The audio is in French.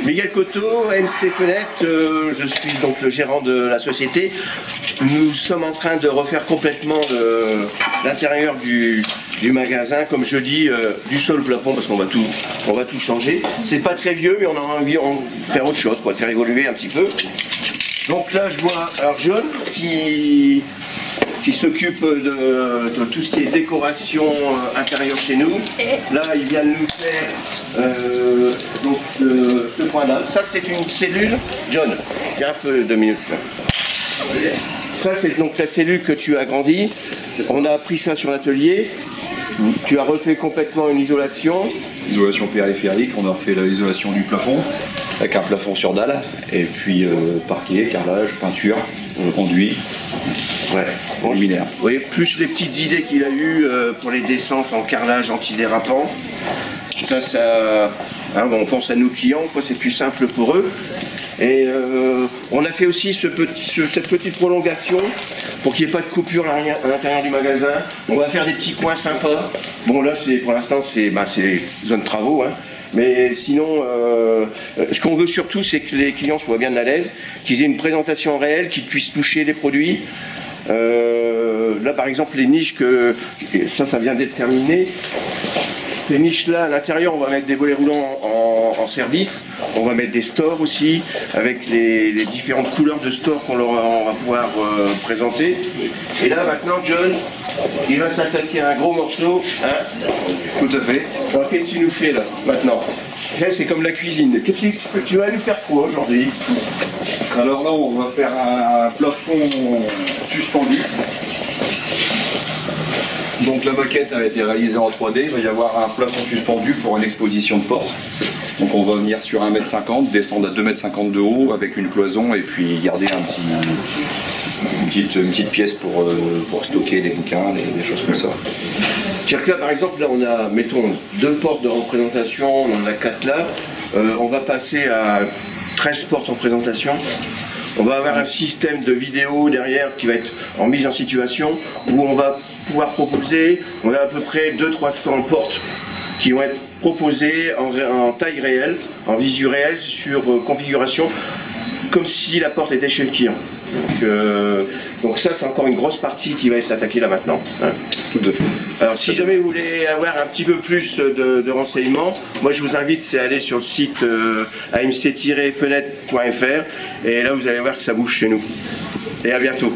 Miguel Cotto, MC Fenêtre, je suis donc le gérant de la société. Nous sommes en train de refaire complètement l'intérieur du magasin, comme je dis, du sol au plafond, parce qu'on va tout changer. C'est pas très vieux, mais on a envie de faire autre chose, quoi, de faire évoluer un petit peu. Donc là, je vois alors John qui s'occupe de tout ce qui est décoration intérieure chez nous. Là, il vient de nous faire ce point-là. Ça, c'est une cellule. John, il y a un peu 2 minutes. Là. Ça, c'est donc la cellule que tu as agrandie. On a pris ça sur l'atelier. Tu as refait complètement une isolation. Isolation périphérique, on a refait l'isolation du plafond, avec un plafond sur dalle, et puis parquet, carrelage, peinture, conduit. Ouais. Bon, luminaire. Oui, plus les petites idées qu'il a eues pour les descentes en carrelage antidérapant. Ça hein, bon, on pense à nos clients, c'est plus simple pour eux. Et on a fait aussi cette petite prolongation pour qu'il n'y ait pas de coupure à l'intérieur du magasin. On va faire des petits coins sympas. Bon là, pour l'instant, c'est les zones de travaux. Hein. Mais sinon, ce qu'on veut surtout, c'est que les clients soient bien à l'aise, qu'ils aient une présentation réelle, qu'ils puissent toucher les produits. Là, par exemple, les niches, ça vient d'être terminé. Ces niches-là, à l'intérieur, on va mettre des volets roulants en service. On va mettre des stores aussi, avec les différentes couleurs de stores on va pouvoir présenter. Et là, maintenant, John, il va s'attaquer à un gros morceau. Hein. Tout à fait. Alors, qu'est-ce que tu nous fais là, maintenant? C'est comme la cuisine. Qu'est-ce que tu vas nous faire quoi aujourd'hui? Alors là, on va faire un plafond suspendu. Donc la maquette a été réalisée en 3D. Il va y avoir un plafond suspendu pour une exposition de porte. Donc on va venir sur 1,50 m, descendre à 2,50 m de haut avec une cloison et puis garder une petite pièce pour stocker des bouquins, des choses comme ça. C'est-à-dire que là, par exemple, là on a, mettons, 2 portes de représentation, on en a 4 là. On va passer à 13 portes en présentation. On va avoir un système de vidéo derrière qui va être en mise en situation où on va pouvoir proposer, on a à peu près 200-300 portes qui vont être proposées en taille réelle, en visu réel, sur configuration, comme si la porte était chez le client. Donc ça, c'est encore une grosse partie qui va être attaquée là maintenant. Hein. Tout à fait. Alors si jamais vous voulez avoir un petit peu plus de renseignements, moi je vous invite à aller sur le site amc-fenêtre.fr et là vous allez voir que ça bouge chez nous. Et à bientôt.